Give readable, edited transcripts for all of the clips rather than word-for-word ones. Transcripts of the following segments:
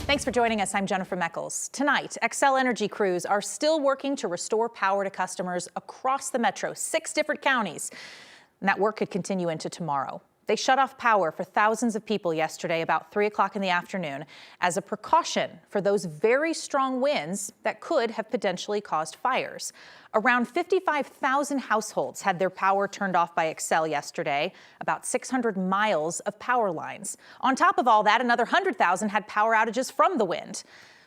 Thanks for joining us. I'm Jennifer Meckles. Tonight, Xcel Energy crews are still working to restore power to customers across the metro, 6 different counties. And that work could continue into tomorrow. They shut off power for thousands of people yesterday about 3 o'clock in the afternoon as a precaution for those very strong winds that could have potentially caused fires. Around 55,000 households had their power turned off by Xcel yesterday, about 600 miles of power lines. On top of all that, another 100,000 had power outages from the wind.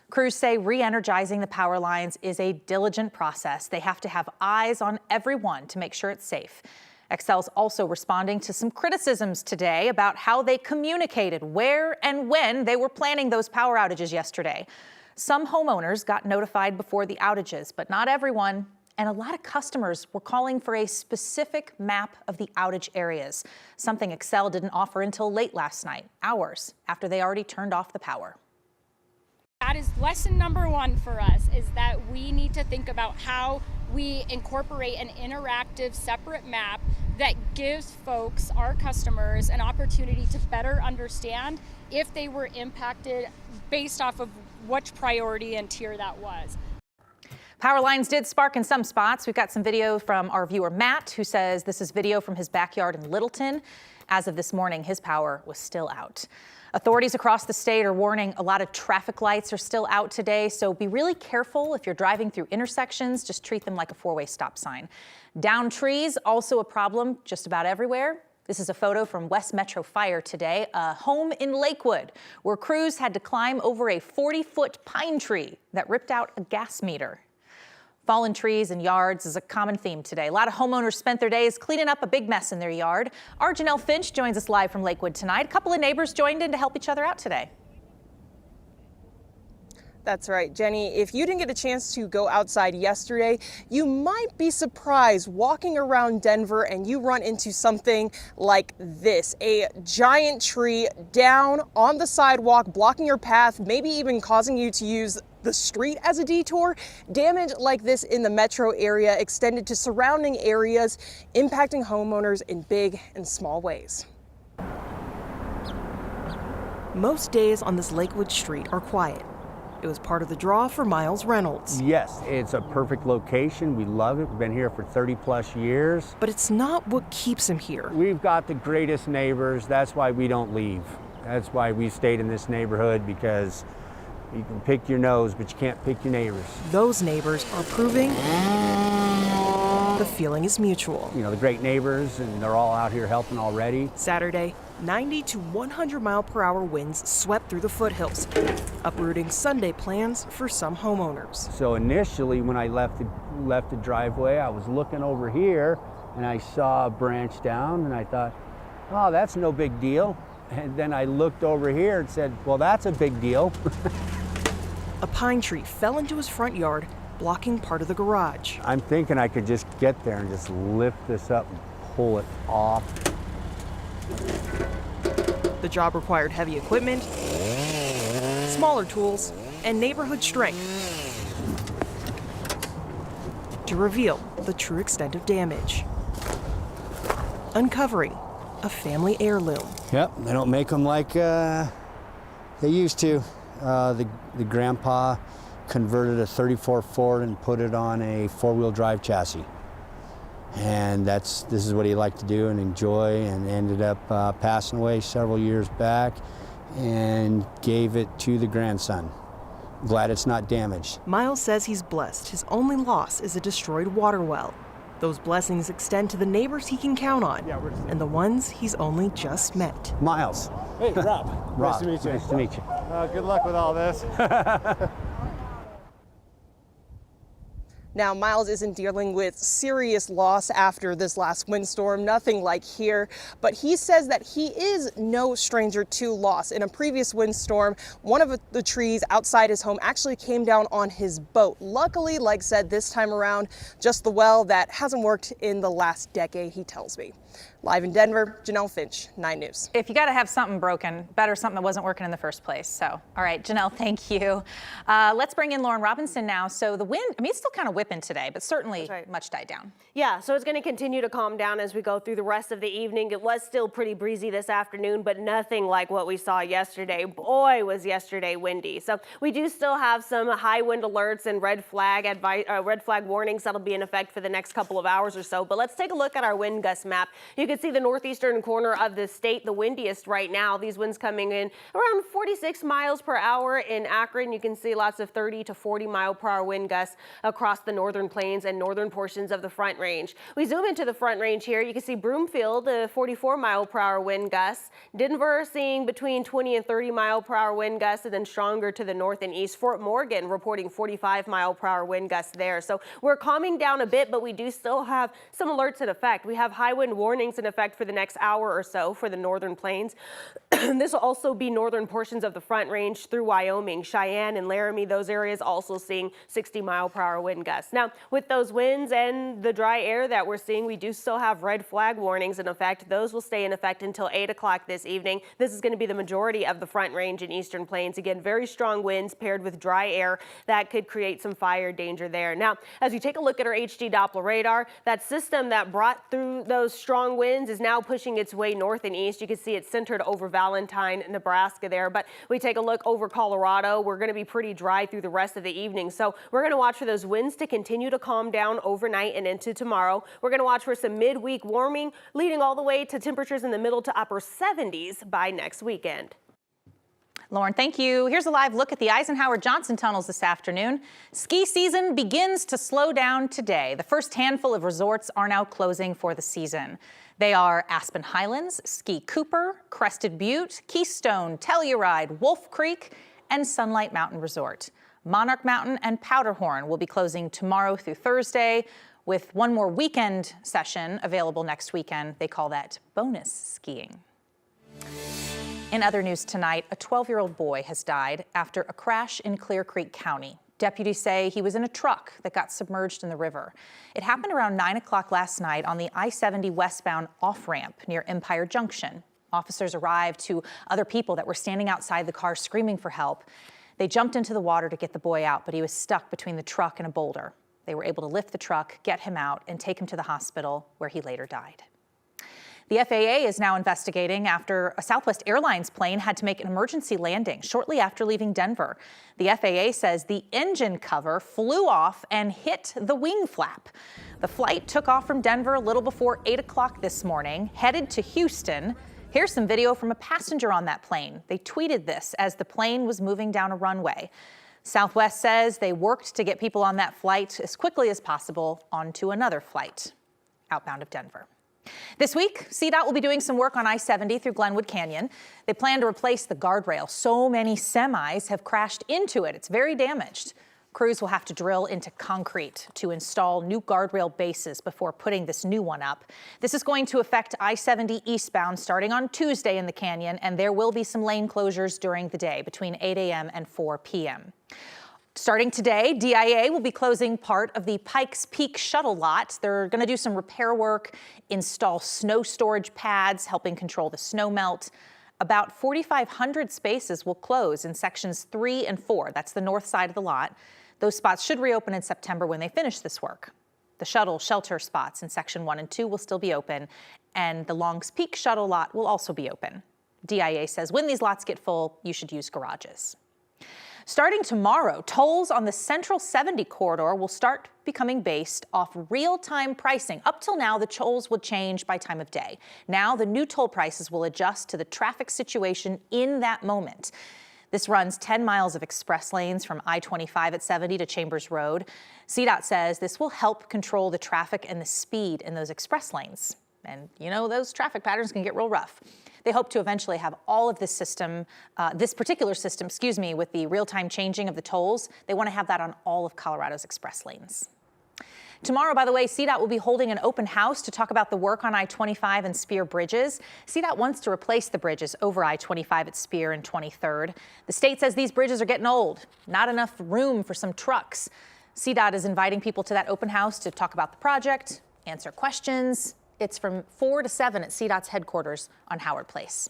Crews say re-energizing the power lines is a diligent process. They have to have eyes on everyone to make sure it's safe. Xcel's also responding to some criticisms today about how they communicated where and when they were planning those power outages yesterday. Some homeowners got notified before the outages, but not everyone. And a lot of customers were calling for a specific map of the outage areas, something Xcel didn't offer until late last night, hours after they already turned off the power. That is lesson number 1 for us, is that we need to think about how we incorporate an interactive separate map that gives folks, our customers, an opportunity to better understand if they were impacted based off of which priority and tier that was. Power lines did spark in some spots. We've got some video from our viewer Matt, who says this is video from his backyard in Littleton. As of this morning, his power was still out. Authorities across the state are warning a lot of traffic lights are still out today, so be really careful if you're driving through intersections. Just treat them like a 4-way stop sign. Downed trees, also a problem just about everywhere. This is a photo from West Metro Fire today, a home in Lakewood, where crews had to climb over a 40-foot pine tree that ripped out a gas meter. Fallen trees and yards is a common theme today. A lot of homeowners spent their days cleaning up a big mess in their yard. Our Janelle Finch joins us live from Lakewood tonight. A couple of neighbors joined in to help each other out today. That's right, Jenny. If you didn't get a chance to go outside yesterday, you might be surprised walking around Denver and you run into something like this, a giant tree down on the sidewalk, blocking your path, maybe even causing you to use the street as a detour. Damage like this in the metro area extended to surrounding areas, impacting homeowners in big and small ways. Most days on this Lakewood street are quiet. It was part of the draw for Miles Reynolds. Yes, it's a perfect location. We love it. We've been here for 30+ years. But it's not what keeps him here. We've got the greatest neighbors. That's why we don't leave. That's why we stayed in this neighborhood, because you can pick your nose, but you can't pick your neighbors. Those neighbors are proving the feeling is mutual. You know, the great neighbors, and they're all out here helping already. Saturday, 90 to 100 mile per hour winds swept through the foothills, uprooting Sunday plans for some homeowners. So initially, when I left the driveway, I was looking over here and I saw a branch down and I thought, oh, that's no big deal. And then I looked over here and said, well, that's a big deal. A pine tree fell into his front yard, blocking part of the garage. I'm thinking I could just get there and just lift this up and pull it off. The job required heavy equipment, smaller tools, and neighborhood strength to reveal the true extent of damage. Uncovering a family heirloom. Yep, they don't make them like they used to. The grandpa converted a 34 Ford and put it on a 4-wheel drive chassis. And this is what he liked to do and enjoy, and ended up passing away several years back and gave it to the grandson. Glad it's not damaged. Miles says he's blessed. His only loss is a destroyed water well. Those blessings extend to the neighbors he can count on, and the ones he's only just met. Miles. Hey, Rob. Rob. Nice to meet you. Nice to meet you. Good luck with all this. Now, Miles isn't dealing with serious loss after this last windstorm, nothing like here, but he says that he is no stranger to loss. In a previous windstorm, one of the trees outside his home actually came down on his boat. Luckily, like said, this time around, just the well that hasn't worked in the last decade, he tells me. Live in Denver, Janelle Finch, 9 News. If you got to have something broken, better something that wasn't working in the first place. So, all right, Janelle, thank you. Let's bring in Lauren Robinson now. So the wind, I mean, it's still kind of whipping today, but certainly much died down. Yeah, so it's going to continue to calm down as we go through the rest of the evening. It was still pretty breezy this afternoon, but nothing like what we saw yesterday. Boy, was yesterday windy. So we do still have some high wind alerts and red flag warnings that'll be in effect for the next couple of hours or so. But let's take a look at our wind gust map. You can see the northeastern corner of the state, the windiest right now. These winds coming in around 46 miles per hour in Akron. You can see lots of 30 to 40 mile per hour wind gusts across the northern plains and northern portions of the Front Range. We zoom into the Front Range here. You can see Broomfield, 44 mile per hour wind gusts. Denver seeing between 20 and 30 mile per hour wind gusts, and then stronger to the north and east. Fort Morgan reporting 45 mile per hour wind gusts there. So we're calming down a bit, but we do still have some alerts in effect. We have high wind warnings in effect for the next hour or so for the northern plains. This will also be northern portions of the Front Range through Wyoming, Cheyenne and Laramie. Those areas also seeing 60 mile per hour wind gusts. Now, with those winds and the dry air that we're seeing, we do still have red flag warnings in effect. Those will stay in effect until 8 o'clock this evening. This is going to be the majority of the Front Range and eastern plains. Again, very strong winds paired with dry air that could create some fire danger there. Now, as you take a look at our HD Doppler radar, that system that brought through those strong winds is now pushing its way north and east. You can see it's centered over Valentine, Nebraska there, but we take a look over Colorado. We're going to be pretty dry through the rest of the evening. So we're going to watch for those winds to continue to calm down overnight and into tomorrow. We're going to watch for some midweek warming, leading all the way to temperatures in the middle to upper 70s by next weekend. Lauren, thank you. Here's a live look at the Eisenhower Johnson tunnels this afternoon. Ski season begins to slow down today. The first handful of resorts are now closing for the season. They are Aspen Highlands, Ski Cooper, Crested Butte, Keystone, Telluride, Wolf Creek, and Sunlight Mountain Resort. Monarch Mountain and Powderhorn will be closing tomorrow through Thursday, with one more weekend session available next weekend. They call that bonus skiing. In other news tonight, a 12-year-old boy has died after a crash in Clear Creek County. Deputies say he was in a truck that got submerged in the river. It happened around 9 o'clock last night on the I-70 westbound off-ramp near Empire Junction. Officers arrived to other people that were standing outside the car screaming for help. They jumped into the water to get the boy out, but he was stuck between the truck and a boulder. They were able to lift the truck, get him out, and take him to the hospital, where he later died. The FAA is now investigating after a Southwest Airlines plane had to make an emergency landing shortly after leaving Denver. The FAA says the engine cover flew off and hit the wing flap. The flight took off from Denver a little before 8 o'clock this morning, headed to Houston. Here's some video from a passenger on that plane. They tweeted this as the plane was moving down a runway. Southwest says they worked to get people on that flight as quickly as possible onto another flight outbound of Denver. This week, CDOT will be doing some work on I-70 through Glenwood Canyon. They plan to replace the guardrail. So many semis have crashed into it. It's very damaged. Crews will have to drill into concrete to install new guardrail bases before putting this new one up. This is going to affect I-70 eastbound starting on Tuesday in the canyon, and there will be some lane closures during the day between 8 a.m. and 4 p.m. Starting today, DIA will be closing part of the Pikes Peak shuttle lot. They're going to do some repair work, install snow storage pads, helping control the snow melt. About 4,500 spaces will close in sections 3 and 4. That's the north side of the lot. Those spots should reopen in September when they finish this work. The shuttle shelter spots in section 1 and 2 will still be open, and the Longs Peak shuttle lot will also be open. DIA says when these lots get full, you should use garages. Starting tomorrow, tolls on the Central 70 corridor will start becoming based off real-time pricing. Up till now, the tolls would change by time of day. Now, the new toll prices will adjust to the traffic situation in that moment. This runs 10 miles of express lanes from I-25 at 70 to Chambers Road. CDOT says this will help control the traffic and the speed in those express lanes. And you know, those traffic patterns can get real rough. They hope to eventually have all of this system, this particular system, with the real-time changing of the tolls. They want to have that on all of Colorado's express lanes. Tomorrow, by the way, CDOT will be holding an open house to talk about the work on I-25 and Spear bridges. CDOT wants to replace the bridges over I-25 at Spear and 23rd. The state says these bridges are getting old, not enough room for some trucks. CDOT is inviting people to that open house to talk about the project, answer questions, It's from 4 to 7 at CDOT's headquarters on Howard Place.